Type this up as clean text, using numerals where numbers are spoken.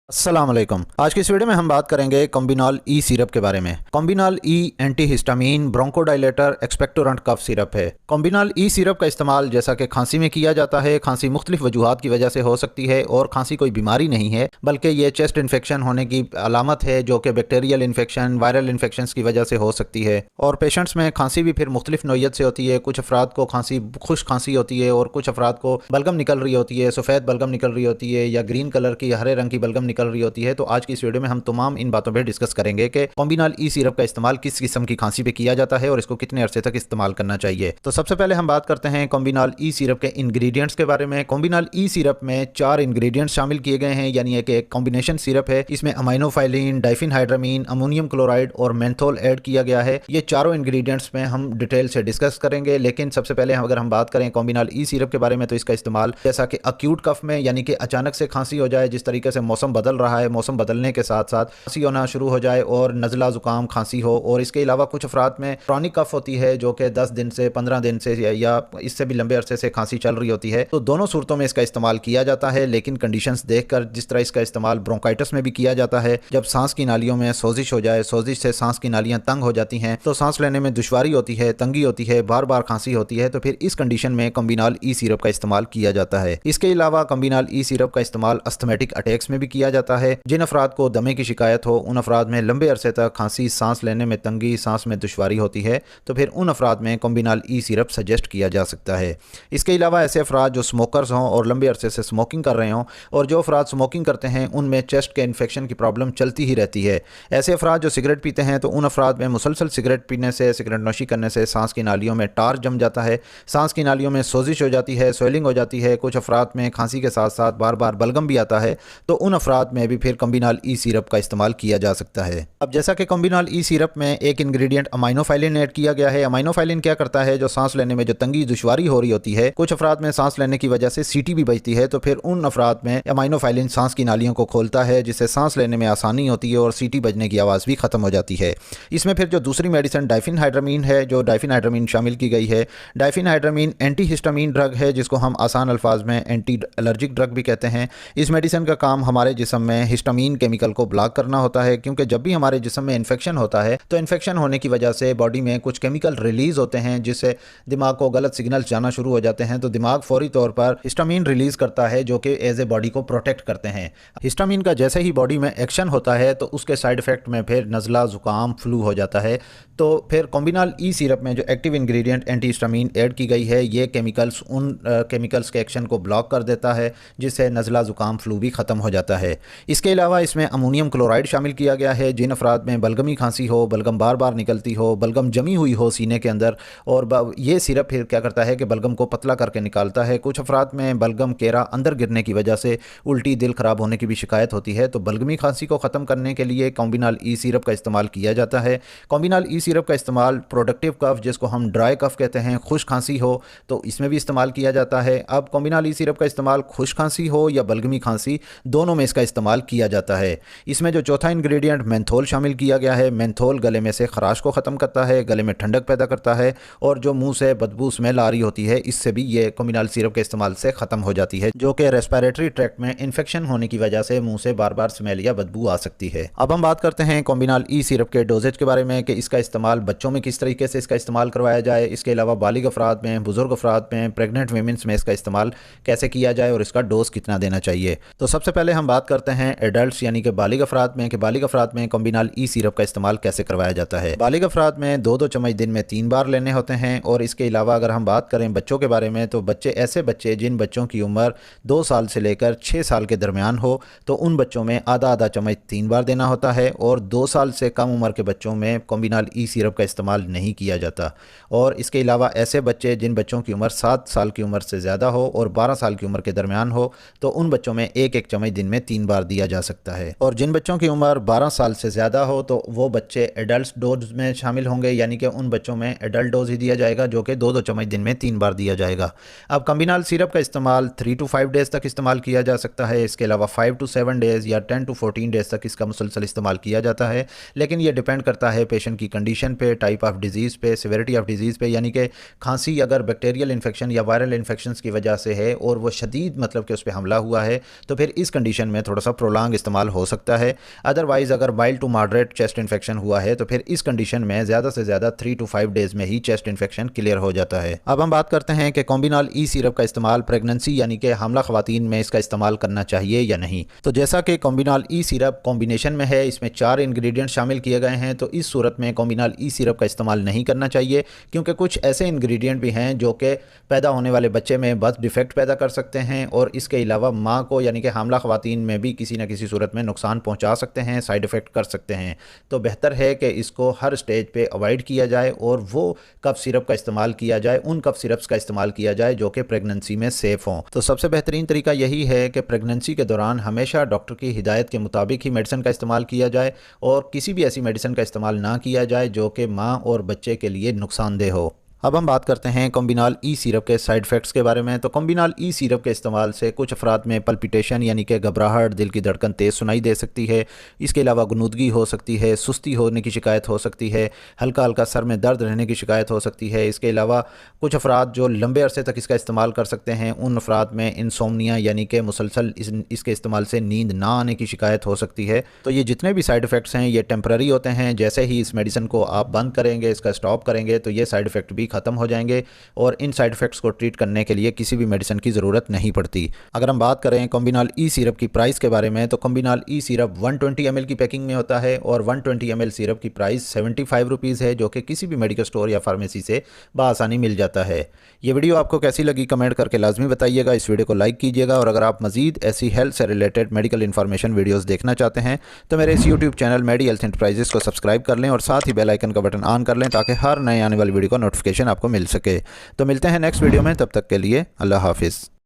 अस्सलाम वालेकुम। आज की इस वीडियो में हम बात करेंगे कॉम्बिनॉल ई सिरप के बारे में। कॉम्बिनॉल ई एंटीहिस्टामीन ब्रोंकोडायलेटर एक्सपेक्टोरेंट कफ सिरप है। कॉम्बिनॉल ई सिरप का इस्तेमाल जैसा कि खांसी में किया जाता है। खांसी मुख्तलिफ वजूहात की वजह से हो सकती है और खांसी कोई बीमारी नहीं है, बल्कि ये चेस्ट इन्फेक्शन होने की अलामत है, जो कि बैक्टीरियल इन्फेक्शन, वायरल इन्फेक्शन की वजह से हो सकती है। और पेशेंट्स में खांसी भी फिर मुख्तलिफ नौयत से होती है। कुछ अफराद को खांसी खुश खांसी होती है और कुछ अफराद को बलगम निकल रही होती है, सफ़ेद बलगम निकल रही होती है या ग्रीन कलर की हरे रंग की बलगम निकल रही होती है। तो आज की इस वीडियो में हम तमाम इन बातों पर डिस्कस करेंगे कि कॉम्बिनॉल ई सिरप का इस्तेमाल किस किस्म की खांसी पे किया जाता है और इसको कितने अरसे तक इस्तेमाल करना चाहिए। तो सबसे पहले हम बात करते हैं कॉम्बिनॉल ई सिरप के इंग्रेडिएंट्स के बारे में। कॉम्बिनॉल ई सिरप में 4 इंग्रेडिएंट्स शामिल किए गए हैं, यानी एक कॉम्बिनेशन सिरप है। इसमें अमाइनोफाइलिन, डाइफिनहाइड्रामीन, अमोनियम क्लोराइड और मेंथोल ऐड किया गया है। ये चारों इंग्रेडिएंट्स में हम डिटेल से डिस्कस करेंगे, लेकिन सबसे पहले अगर हम बात करें कॉम्बिनॉल ई सिरप के बारे में, तो इसका इस्तेमाल जैसा कि अक्यूट कफ में, यानी कि अचानक से खांसी हो जाए, जिस तरीके से मौसम बदल रहा है, मौसम बदलने के साथ साथ खांसी होना शुरू हो जाए और नज़ला ज़ुकाम खांसी हो, और इसके अलावा कुछ अफराद में क्रॉनिक कफ होती है जो कि 10 दिन से 15 दिन से या इससे भी लंबे अरसे से खांसी चल रही होती है। तो दोनों सूरतों में इसका इस्तेमाल किया जाता है, लेकिन कंडीशंस देखकर, जिस तरह इसका इस्तेमाल ब्रोंकाइटिस में भी किया जाता है, जब सांस की नालियों में सोजिश हो जाए, सोजिश से सांस की नालियां तंग हो जाती हैं, तो सांस लेने में दुश्वारी होती है, तंगी होती है, बार बार खांसी होती है, तो फिर इस कंडीशन में कॉम्बिनॉल ई सिरप का इस्तेमाल किया जाता है। इसके अलावा कॉम्बिनॉल ई सिरप का इस्तेमाल अस्थमेटिक अटैक्स में भी किया जाता है। जिन अफराद को दमे की शिकायत हो, उन अफराद में लंबे अरसे तक खांसी, सांस लेने में तंगी, सांस में दुश्वारी होती है, तो फिर उन अफराद में कॉम्बिनॉल ई सिरप सजेस्ट किया जा सकता है। इसके अलावा ऐसे अफराद जो स्मोकर्स हों और लंबे अरसे से स्मोकिंग कर रहे हों, और जो अफराद स्मोकिंग करते हैं उनमें चेस्ट के इन्फेक्शन की प्रॉब्लम चलती ही रहती है। ऐसे अफराद जो सिगरेट पीते हैं, तो उन अफराद में मुसलसल सिगरेट पीने से, सिगरेट नोशी करने से सांस की नालियों में टार जम जाता है, सांस की नालियों में सोजिश हो जाती है, स्वेलिंग हो जाती है। कुछ अफराद में खांसी के साथ साथ बार बार बलगम भी आता है, तो उन अफराद में भी फिर कॉम्बिनॉल ई सिरप का इस्तेमाल किया जा सकता है। अब जैसा कि कॉम्बिनॉल ई सिरप में एक इंग्रेडिएंट अमाइनोफाइलिन ऐड किया गया है। अमाइनोफाइलिन क्या करता है, जो सांस लेने में जो तंगी दुश्वारी हो रही होती है, कुछ अफराद में सांस लेने की वजह से सीटी भी बजती है, तो फिर उन अफराद में अमाइनोफाइलिन सांस की नालियों को खोलता है, जिससे सांस लेने में आसानी होती है और सीटी बजने की आवाज़ भी खत्म हो जाती है। इसमें फिर जो दूसरी मेडिसिन डाइफिनहाइड्रामीन है, जो डाइफिनहाइड्रामीन शामिल की गई है। डाइफिनहाइड्रामीन एंटीहिस्टामीन ड्रग है, जिसको हम आसान अल्फाज में एंटी एलर्जिक ड्रग भी कहते हैं। इस मेडिसिन का काम हमारे जिस्म में हिस्टामीन केमिकल को ब्लॉक करना होता है, क्योंकि जब भी हमारे जिस्म में इन्फेक्शन होता है, तो इन्फेक्शन होने की वजह से बॉडी में कुछ केमिकल रिलीज होते हैं, जिससे दिमाग को गलत सिग्नल्स जाना शुरू हो जाते हैं। तो दिमाग फौरी तौर पर हिस्टामीन रिलीज करता है, जो कि एज ए बॉडी को प्रोटेक्ट करते हैं। हिस्टामीन का जैसे ही बॉडी में एक्शन होता है, तो उसके साइड इफेक्ट में फिर नज़ला, जुकाम, फ्लू हो जाता है। तो फिर कॉम्बिनॉल ई सिरप में जो एक्टिव इंग्रेडिएंट एंटीहिस्टामीन ऐड की गई है, ये केमिकल्स उन केमिकल्स के एक्शन को ब्लॉक कर देता है, जिससे नज़ला, जुकाम, फ्लू भी ख़त्म हो जाता है। इसके अलावा इसमें अमोनियम क्लोराइड शामिल किया गया है। जिन अफराद में बलगमी खांसी हो, बलगम बार बार निकलती हो, बलगम जमी हुई हो सीने के अंदर, और ये सिरप फिर क्या करता है कि बलगम को पतला करके निकालता है। कुछ अफराद में बलगम केरा अंदर गिरने की वजह से उल्टी, दिल ख़राब होने की भी शिकायत होती है, तो बलगमी खांसी को ख़त्म करने के लिए कॉम्बिनॉल ई सिरप का इस्तेमाल किया जाता है। कॉम्बिनॉल ई सिरप का इस्तेमाल प्रोडक्टिव कफ, जिसको हम ड्राई कफ कहते हैं, खुश खांसी हो, तो इसमें भी इस्तेमाल किया जाता है। अब कॉम्बिनॉल ई सिरप का इस्तेमाल खुश खांसी हो या बलगमी खांसी, दोनों में इसका इस्तेमाल किया जाता है। इसमें जो चौथा इंग्रेडिएंट मेंथोल शामिल किया गया है, मेंथोल गले में से खराश को ख़त्म करता है, गले में ठंडक पैदा करता है, और जो मुंह से बदबू स्मेल आ रही होती है, इससे भी ये कॉम्बिनॉल सिरप के इस्तेमाल से ख़त्म हो जाती है, जो कि रेस्पिरेटरी ट्रैक्ट में इन्फेक्शन होने की वजह से मुंह से बार बार स्मेल या बदबू आ सकती है। अब हम बात करते हैं कॉम्बिनॉल ई सिरप के डोजेज के बारे में, कि इसका इस्तेमाल बच्चों में किस तरीके से इसका इस्तेमाल करवाया जाए। इसके अलावा बालिग अफराद में, बुजुर्ग अफराद में, प्रेगनेंट वीमेंस में इसका इस्तेमाल कैसे किया जाए और इसका डोज कितना देना चाहिए। तो सबसे पहले हम बात करते हैं एडल्ट यानी कि बालिग अफराद में, कि बालिग अफराद में कॉम्बिनॉल ई सिरप का इस्तेमाल कैसे करवाया जाता है। बालिग अफराद में 2-2 चम्मच दिन में 3 बार लेने होते हैं। और इसके अलावा अगर हम बात करें बच्चों के बारे में, तो बच्चे ऐसे बच्चे जिन बच्चों की उम्र 2 साल से लेकर 6 साल के दरमियान हो, तो उन बच्चों में आधा आधा चम्मच 3 बार देना होता है। और 2 साल से कम उम्र के बच्चों में कॉम्बिनॉल ई सिरप का इस्तेमाल नहीं किया जाता। और इसके अलावा ऐसे बच्चे जिन बच्चों की उम्र 7 साल की उम्र से ज़्यादा हो और 12 साल की उम्र के दरमियान हो, तो उन बच्चों में 1-1 चम्मच दिन में 3 बार दिया जा सकता है। और जिन बच्चों की उम्र 12 साल से ज़्यादा हो, तो वो बच्चे एडल्ट डोज में शामिल होंगे, यानी कि उन बच्चों में एडल्ट डोज ही दिया जाएगा, जो कि 2-2 चम्मच दिन में 3 बार दिया जाएगा। अब कॉम्बिनॉल सिरप का इस्तेमाल 3 to 5 डेज़ तक इस्तेमाल किया जा सकता है। इसके अलावा 5 to 7 डेज़ या 10 to 14 डेज़ तक इसका मुसलसल इस्तेमाल किया जाता है, लेकिन ये डिपेंड करता है पेशेंट की कंडीशन पे, टाइप ऑफ डिजीज़ पे, सिविरिटी ऑफ डिजीज़ पे। यानी कि खांसी अगर बैक्टीरियल इन्फेक्शन या वायरल इन्फेक्शन की वजह से है और वो शदीद मतलब कि उस पर हमला हुआ है, तो फिर इस कंडीशन में थोड़ा थोड़ा सा प्रोलॉन्ग इस्तेमाल हो सकता है। अदरवाइज़ अगर mild to moderate chest infection हुआ है तो फिर इस कंडीशन में ज़्यादा से ज़्यादा 3 to 5 डेज़ में ही चेस्ट इन्फेक्शन क्लियर हो जाता है। अब हम बात करते हैं कि कॉम्बिनॉल ई सिरप का इस्तेमाल प्रेगनेंसी यानी कि हामला ख़वातीन में इसका इस्तेमाल करना चाहिए या नहीं। तो जैसा कि कॉम्बिनॉल ई सिरप कॉम्बिनेशन में है, इसमें 4 इंग्रेडिएंट शामिल किए गए हैं, तो इस सूरत में कॉम्बिनॉल ई सिरप का इस्तेमाल नहीं करना चाहिए, क्योंकि कुछ ऐसे इंग्रेडिएंट भी हैं जो कि पैदा होने वाले बच्चे में बर्थ डिफेक्ट पैदा कर सकते हैं और इसके अलावा माँ को यानी कि हामला ख़वातीन में भी किसी न किसी सूरत में नुकसान पहुँचा सकते हैं, साइड इफ़ेक्ट कर सकते हैं। तो बेहतर है कि इसको हर स्टेज पे अवॉइड किया जाए और वो कफ सिरप का इस्तेमाल किया जाए, उन कफ सिरप्स का इस्तेमाल किया जाए जो कि प्रेगनेंसी में सेफ़ हों। तो सबसे बेहतरीन तरीका यही है कि प्रेगनेंसी के दौरान हमेशा डॉक्टर की हिदायत के मुताबिक ही मेडिसिन का इस्तेमाल किया जाए और किसी भी ऐसी मेडिसिन का इस्तेमाल ना किया जाए जो कि माँ और बच्चे के लिए नुकसानदेह हो। अब हम बात करते हैं कॉम्बिनॉल ई सिरप के साइड इफ़ेक्ट्स के बारे में। तो कॉम्बिनॉल ई सिरप के इस्तेमाल से कुछ अफराद में पल्पिटेशन यानी कि घबराहट, दिल की धड़कन तेज़ सुनाई दे सकती है। इसके अलावा गुनूदगी हो सकती है, सुस्ती होने की शिकायत हो सकती है, हल्का हल्का सर में दर्द रहने की शिकायत हो सकती है। इसके अलावा कुछ अफराद जो लंबे अरसे तक इसका इस्तेमाल कर सकते हैं, उन अफराद में इंसोमनिया यानी कि मुसलसल इसके इस्तेमाल से नींद ना आने की शिकायत हो सकती है। तो ये जितने भी साइड इफ़ेक्ट्स हैं ये टेम्पररी होते हैं। जैसे ही इस मेडिसिन को आप बंद करेंगे, इसका स्टॉप करेंगे, तो ये साइड इफ़ेक्ट भी ख़त्म हो जाएंगे और इन साइड इफ़ेक्ट्स को ट्रीट करने के लिए किसी भी मेडिसिन की ज़रूरत नहीं पड़ती। अगर हम बात करें कॉम्बिनॉल ई सिरप की प्राइस के बारे में, तो कॉम्बिनॉल ई सिरप 120 ml की पैकिंग में होता है और 120 ml सिरप की प्राइस 75 रुपीज़ है, जो कि किसी भी मेडिकल स्टोर या फार्मेसी से बआसानी मिल जाता है। ये वीडियो आपको कैसी लगी कमेंट करके लाजमी बताइएगा। इस वीडियो को लाइक कीजिएगा और अगर आप मजीद ऐसी हेल्थ से रिलेटेड मेडिकल इन्फॉर्मेशन वीडियोज़ देखना चाहते हैं तो मेरे इस यूट्यूब चैनल मेडी हेल्थ एंटरप्राइजेस को सब्सक्राइब कर लें और साथ ही बेल आइकन का बटन ऑन कर लें ताकि हर नए आने वाली वीडियो का नोटिफिकेशन आपको मिल सके। तो मिलते हैं नेक्स्ट वीडियो में, तब तक के लिए अल्लाह हाफिज़।